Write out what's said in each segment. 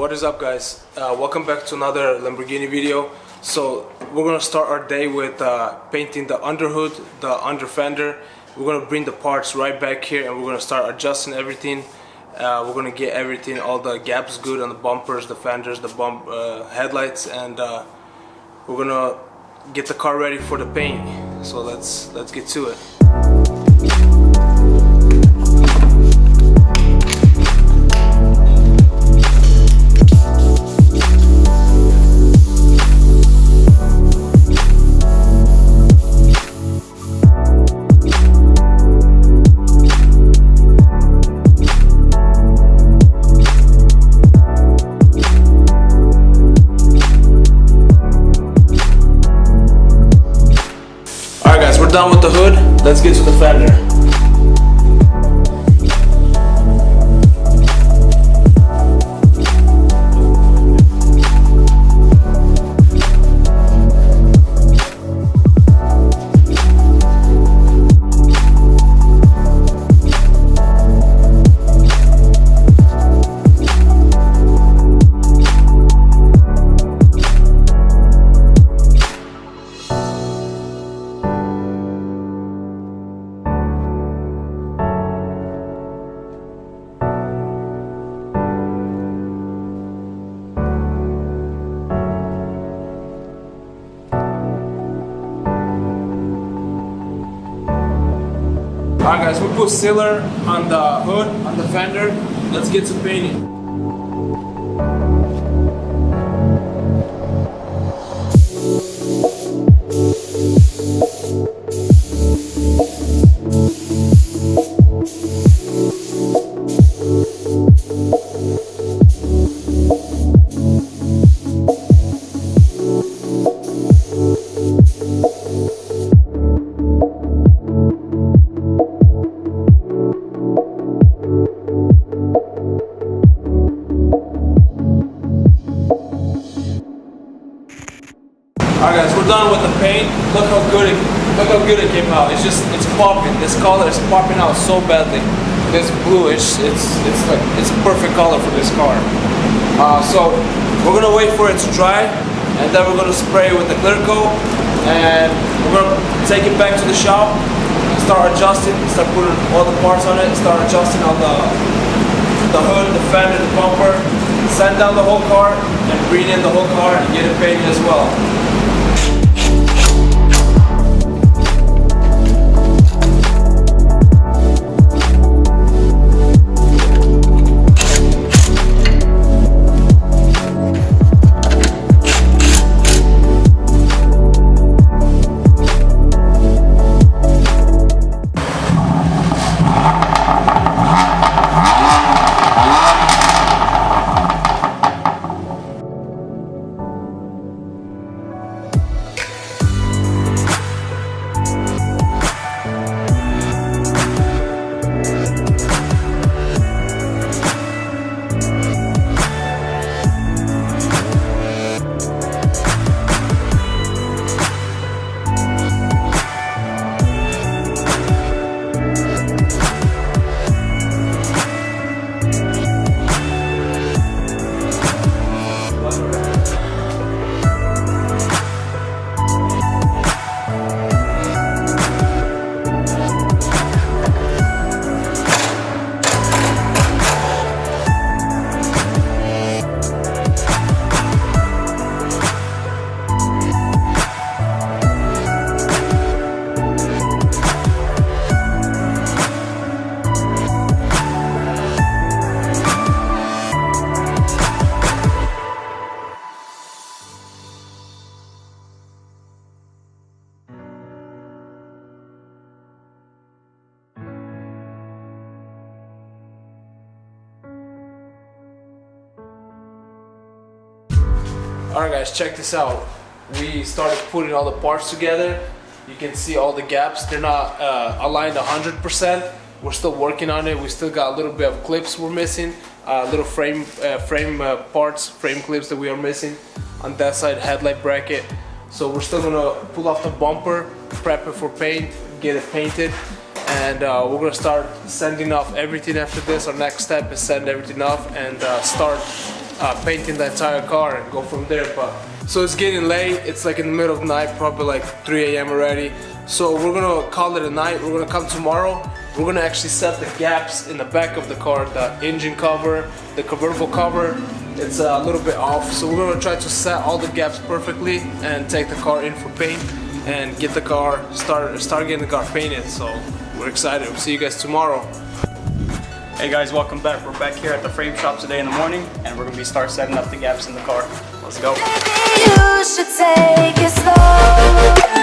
What is up, guys? Welcome back to another Lamborghini video. So we're gonna start our day with painting the underhood, the under fender. We're gonna bring the parts right back here and we're gonna start adjusting everything. We're gonna get everything, all the gaps good on the bumpers, the fenders, the headlights, and we're gonna get the car ready for the paint. So let's get to it. We're done with the hood, let's get to the fender. Alright guys, we put sealer on the hood, on the fender. Let's get to painting. Alright guys, we're done with the paint. Look how good it came out. It's popping. This color is popping out so badly. This bluish, it's a perfect color for this car. So we're gonna wait for it to dry, and then we're gonna spray with the clear coat, and we're gonna take it back to the shop and start adjusting. Start putting all the parts on it. Start adjusting all the hood, the fender, the bumper. Sand down the whole car and bring in the whole car and get it painted as well. Alright guys, check this out. We started putting all the parts together. You can see all the gaps. They're not aligned 100%. We're still working on it. We still got a little bit of clips we're missing. Little frame parts, frame clips that we are missing. On that side, headlight bracket. So we're still gonna pull off the bumper, prep it for paint, get it painted. And we're gonna start sending off everything after this. Our next step is send everything off and start painting the entire car and go from there. But so it's getting late. It's like in the middle of the night, probably like 3 a.m. already. So we're gonna call it a night. We're gonna come tomorrow. We're gonna actually set the gaps in the back of the car, the engine cover, the convertible cover. It's a little bit off, so we're gonna try to set all the gaps perfectly and take the car in for paint and get the car start getting the car painted. So we're excited. We'll see you guys tomorrow. Hey guys, welcome back. We're back here at the frame shop today in the morning, and we're gonna be setting up the gaps in the car. Let's go. Maybe you should take it slow.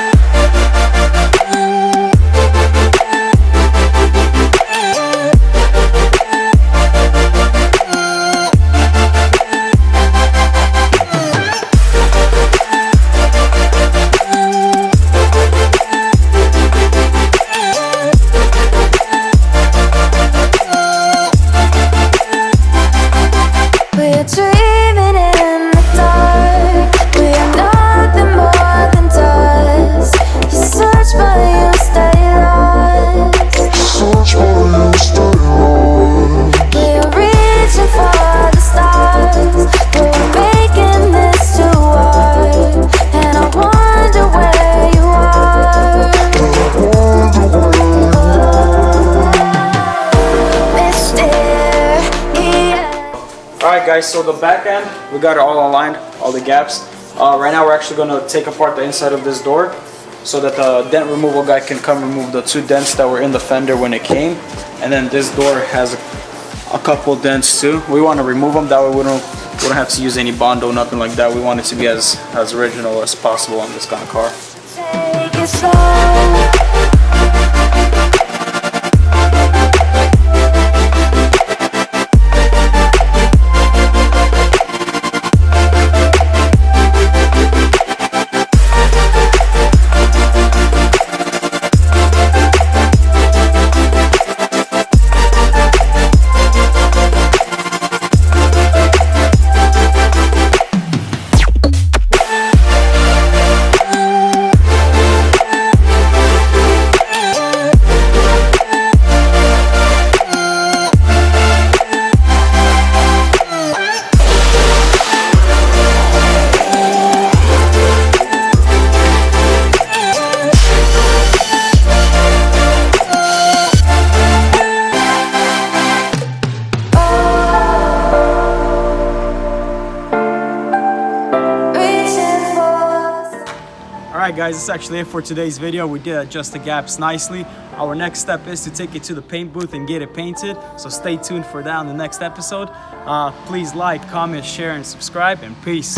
Alright guys, so the back end, we got it all aligned, all the gaps. Right now we're actually going to take apart the inside of this door so that the dent removal guy can come remove the 2 dents that were in the fender when it came. And then this door has a couple dents too. We want to remove them, that way we don't have to use any Bondo, nothing like that. We want it to be as original as possible on this kind of car. Take it slow. Alright guys, that's actually it for today's video. We did adjust the gaps nicely. Our next step is to take it to the paint booth and get it painted. So stay tuned for that on the next episode. Please like, comment, share, and subscribe, and peace.